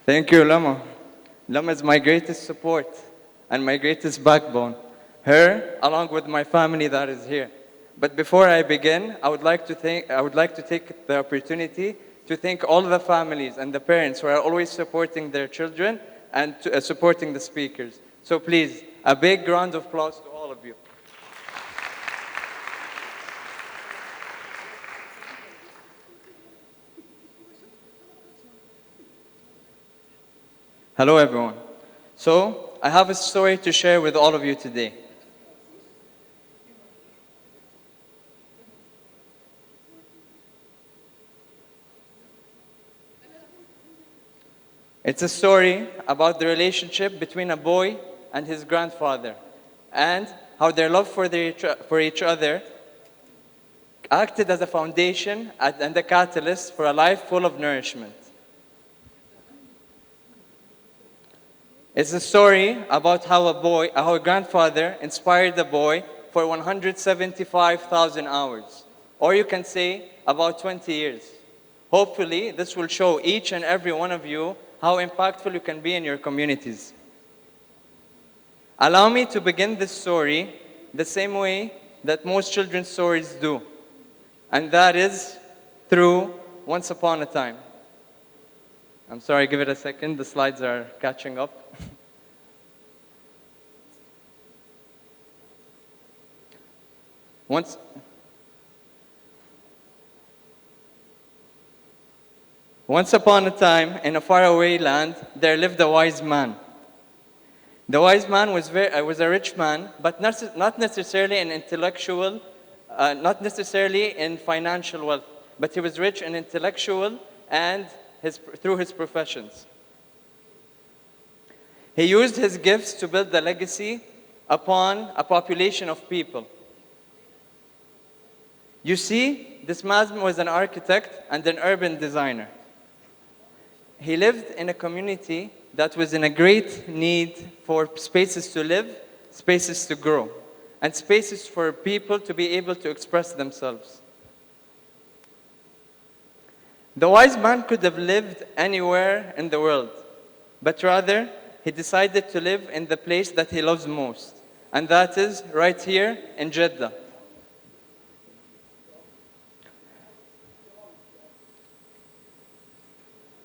Thank you, Lama. Lama is my greatest support and my greatest backbone. Her, along with my family that is here. But before I begin, I would like to take the opportunity to thank all the families and the parents who are always supporting their children and supporting the speakers. So please, a big round of applause to all of you. Hello, everyone. So, I have a story to share with all of you today. It's a story about the relationship between a boy and his grandfather, and how their love for each other acted as a foundation and a catalyst for a life full of nourishment. It's a story about how a grandfather inspired a boy for 175,000 hours, or you can say about 20 years. Hopefully, this will show each and every one of you how impactful you can be in your communities. Allow me to begin this story the same way that most children's stories do, and that is through Once Upon a Time. I'm sorry, give it a second, the slides are catching up. Once upon a time, in a faraway land, there lived a wise man. The wise man was a rich man, but not necessarily in intellectual, not necessarily in financial wealth, but he was rich in intellectual and through his professions. He used his gifts to build a legacy upon a population of people. You see, this man was an architect and an urban designer. He lived in a community that was in a great need for spaces to live, spaces to grow, and spaces for people to be able to express themselves. The wise man could have lived anywhere in the world, but rather, he decided to live in the place that he loves most, and that is right here in Jeddah.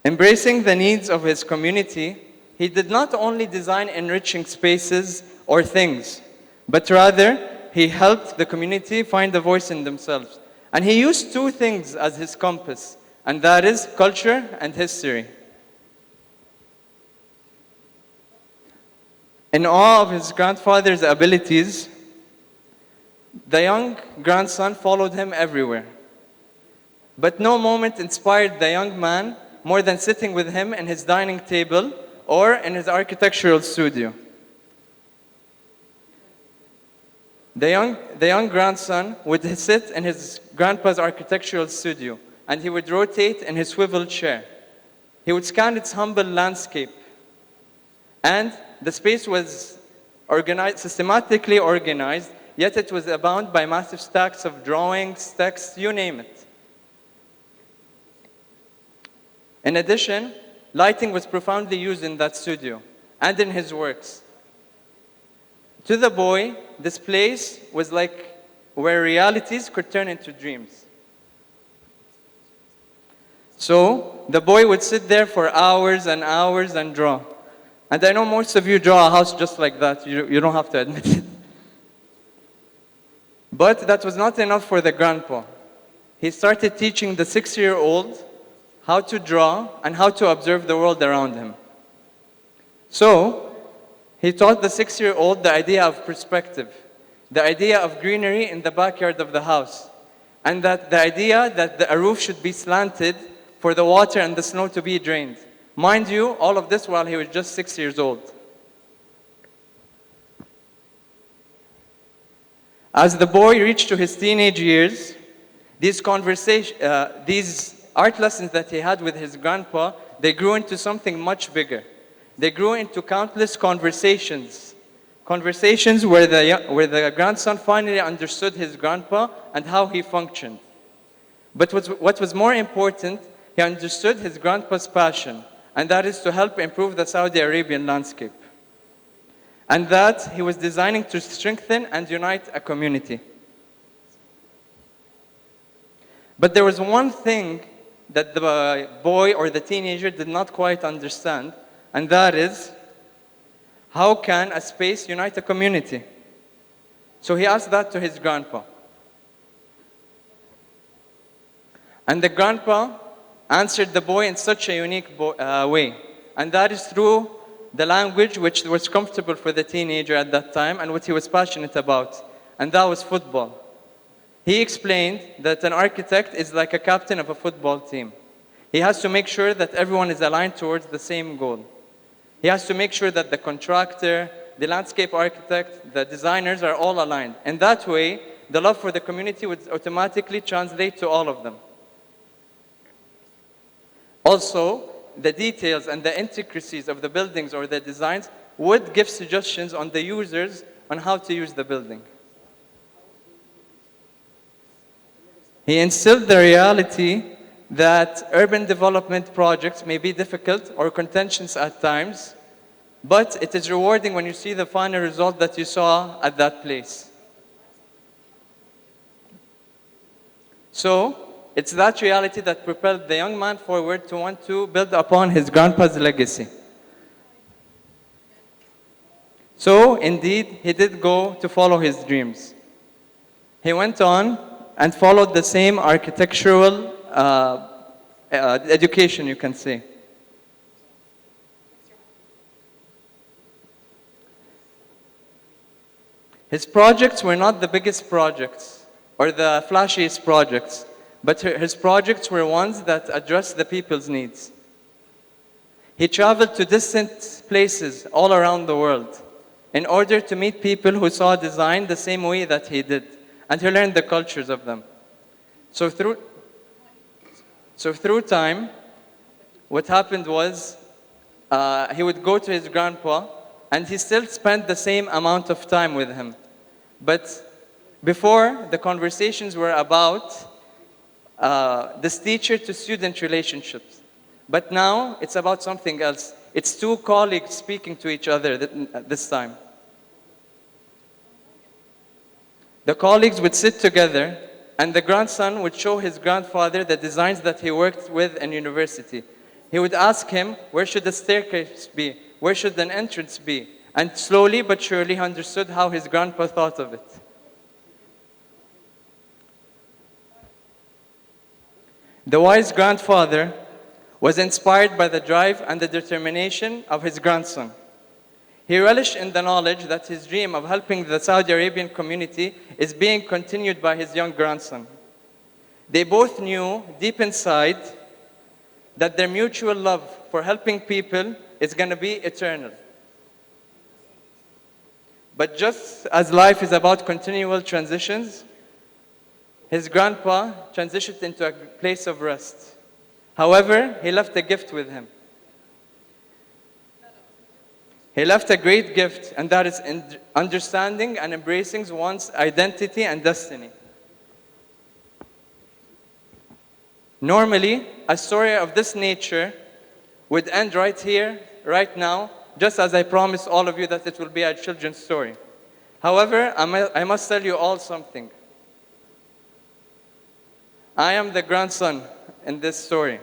Embracing the needs of his community, he did not only design enriching spaces or things, but rather he helped the community find a voice in themselves. And he used two things as his compass, and that is culture and history. In awe of his grandfather's abilities, the young grandson followed him everywhere. But no moment inspired the young man more than sitting with him in his dining table or in his architectural studio. The young grandson would sit in his grandpa's architectural studio, and he would rotate in his swivel chair. He would scan its humble landscape, and the space was systematically organized, yet it was abound by massive stacks of drawings, texts, you name it. In addition, lighting was profoundly used in that studio and in his works. To the boy, this place was like where realities could turn into dreams. So, the boy would sit there for hours and hours and draw. And I know most of you draw a house just like that. You don't have to admit it. But that was not enough for the grandpa. He started teaching the 6-year-old how to draw and how to observe the world around him. So, he taught the 6-year-old the idea of perspective, the idea of greenery in the backyard of the house, and that the idea that a roof should be slanted for the water and the snow to be drained. Mind you, all of this while he was just 6 years old. As the boy reached to his teenage years, these art lessons that he had with his grandpa, they grew into something much bigger. They grew into countless conversations. Conversations where the grandson finally understood his grandpa and how he functioned. But what was more important, he understood his grandpa's passion and that is to help improve the Saudi Arabian landscape. And that he was designing to strengthen and unite a community. But there was one thing that the boy or the teenager did not quite understand, and that is, how can a space unite a community? So he asked that to his grandpa. And the grandpa answered the boy in such a unique way. And that is through the language which was comfortable for the teenager at that time and what he was passionate about. And that was football. He explained that an architect is like a captain of a football team. He has to make sure that everyone is aligned towards the same goal. He has to make sure that the contractor, the landscape architect, the designers are all aligned. And that way, the love for the community would automatically translate to all of them. Also, the details and the intricacies of the buildings or the designs would give suggestions on the users on how to use the building. He instilled the reality that urban development projects may be difficult or contentious at times, but it is rewarding when you see the final result that you saw at that place. So, it's that reality that propelled the young man forward to want to build upon his grandpa's legacy. So, indeed, he did go to follow his dreams. He went on and followed the same architectural education, you can say. His projects were not the biggest projects or the flashiest projects, but his projects were ones that addressed the people's needs. He traveled to distant places all around the world in order to meet people who saw design the same way that he did, and he learned the cultures of them. So through time, what happened was he would go to his grandpa, and he still spent the same amount of time with him. But before, the conversations were about this teacher-to-student relationships. But now, it's about something else. It's two colleagues speaking to each other this time. The colleagues would sit together, and the grandson would show his grandfather the designs that he worked with in university. He would ask him, where should the staircase be? Where should an entrance be? And slowly but surely he understood how his grandpa thought of it. The wise grandfather was inspired by the drive and the determination of his grandson. He relished in the knowledge that his dream of helping the Saudi Arabian community is being continued by his young grandson. They both knew deep inside that their mutual love for helping people is going to be eternal. But just as life is about continual transitions, his grandpa transitioned into a place of rest. However, he left a gift with him. He left a great gift, and that is understanding and embracing one's identity and destiny. Normally, a story of this nature would end right here, right now, just as I promised all of you that it will be a children's story. However, I must tell you all something. I am the grandson in this story.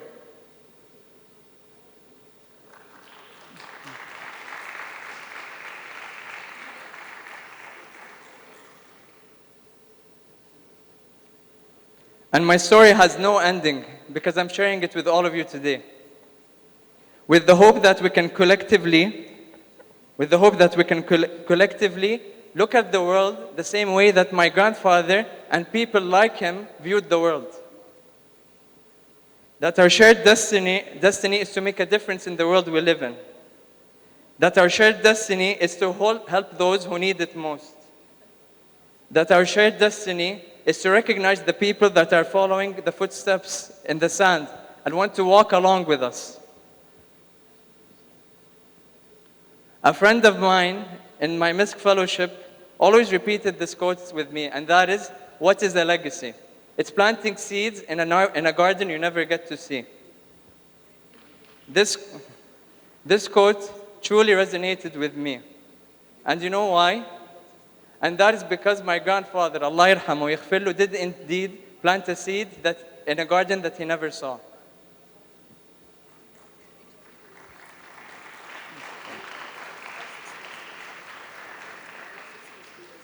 And my story has no ending because I'm sharing it with all of you today. With the hope that we can collectively look at the world the same way that my grandfather and people like him viewed the world. That our shared destiny is to make a difference in the world we live in. That our shared destiny is to help those who need it most. That our shared destiny is to recognize the people that are following the footsteps in the sand and want to walk along with us. A friend of mine in my MISC fellowship always repeated this quote with me, and that is, what is a legacy? It's planting seeds in a garden you never get to see. This quote truly resonated with me. And you know why? And that is because my grandfather, Allah yarhamu yaghfir lahu, did indeed plant a seed in a garden that he never saw.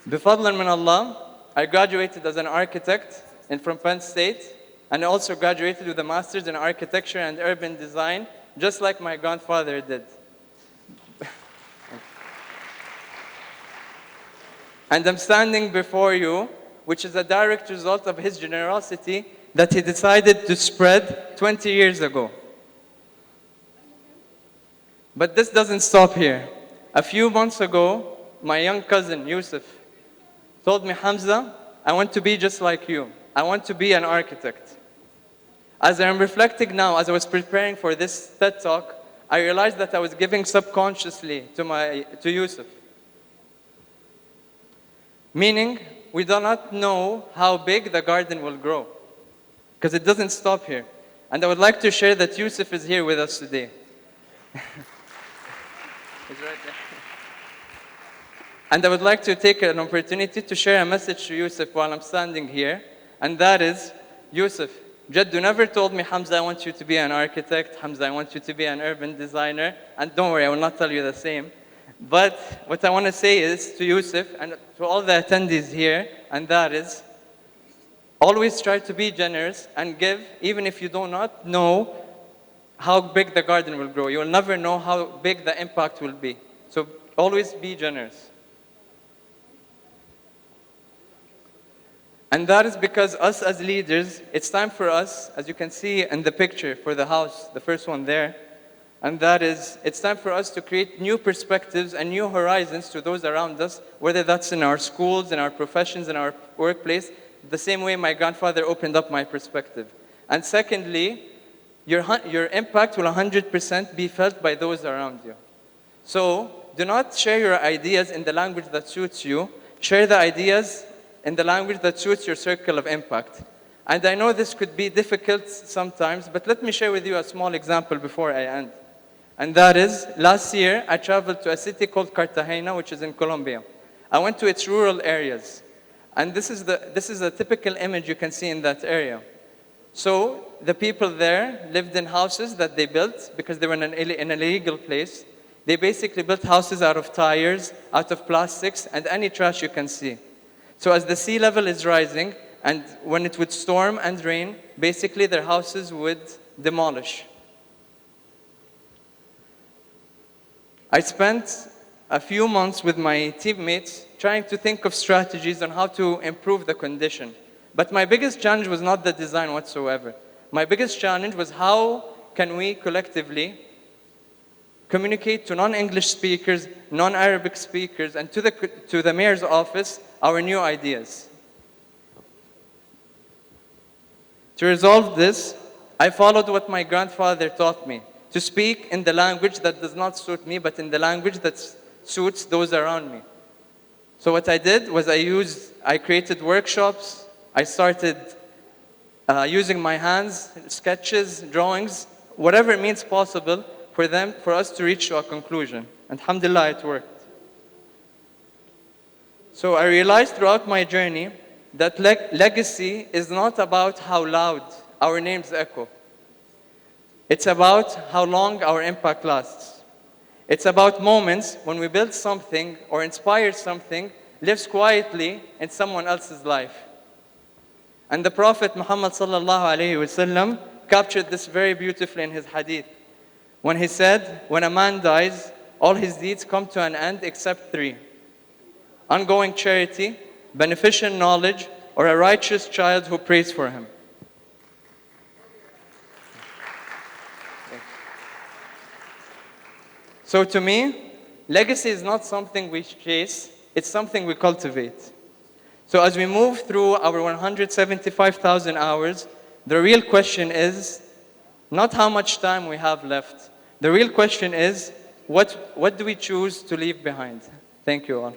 Bifadlan min Allah, I graduated as an architect from Penn State, and I also graduated with a master's in architecture and urban design, just like my grandfather did. And I'm standing before you, which is a direct result of his generosity that he decided to spread 20 years ago. But this doesn't stop here. A few months ago, my young cousin, Yusuf, told me, Hamza, I want to be just like you. I want to be an architect. As I'm reflecting now, as I was preparing for this TED Talk, I realized that I was giving subconsciously to Yusuf. Meaning, we do not know how big the garden will grow, because it doesn't stop here. And I would like to share that Yusuf is here with us today. He's right there. And I would like to take an opportunity to share a message to Yusuf while I'm standing here. And that is, Yusuf, Jaddu never told me, Hamza, I want you to be an architect. Hamza, I want you to be an urban designer. And don't worry, I will not tell you the same. But what I want to say is to Yusuf and to all the attendees here, and that is, always try to be generous and give, even if you do not know how big the garden will grow. You will never know how big the impact will be. So always be generous. And that is because us as leaders, it's time for us, as you can see in the picture for the house, the first one there, and that is, it's time for us to create new perspectives and new horizons to those around us, whether that's in our schools, in our professions, in our workplace, the same way my grandfather opened up my perspective. And secondly, your impact will 100% be felt by those around you. So do not share your ideas in the language that suits you. Share the ideas in the language that suits your circle of impact. And I know this could be difficult sometimes, but let me share with you a small example before I end. And that is, last year, I traveled to a city called Cartagena, which is in Colombia. I went to its rural areas. And this is a typical image you can see in that area. So the people there lived in houses that they built because they were in an illegal place. They basically built houses out of tires, out of plastics, and any trash you can see. So as the sea level is rising, and when it would storm and rain, basically their houses would demolish. I spent a few months with my teammates trying to think of strategies on how to improve the condition. But my biggest challenge was not the design whatsoever. My biggest challenge was how can we collectively communicate to non-English speakers, non-Arabic speakers, and to the mayor's office our new ideas. To resolve this, I followed what my grandfather taught me, to speak in the language that does not suit me, but in the language that suits those around me. So what I did was I created workshops. I started using my hands, sketches, drawings, whatever means possible for us to reach to a conclusion. And alhamdulillah, it worked. So I realized throughout my journey that legacy is not about how loud our names echo. It's about how long our impact lasts. It's about moments when we build something or inspire something, lives quietly in someone else's life. And the Prophet Muhammad sallallahu alaihi wasallam captured this very beautifully in his hadith, when he said, when a man dies, all his deeds come to an end except three: ongoing charity, beneficial knowledge, or a righteous child who prays for him. So to me, legacy is not something we chase, it's something we cultivate. So as we move through our 175,000 hours, the real question is not how much time we have left. The real question is, what do we choose to leave behind? Thank you all.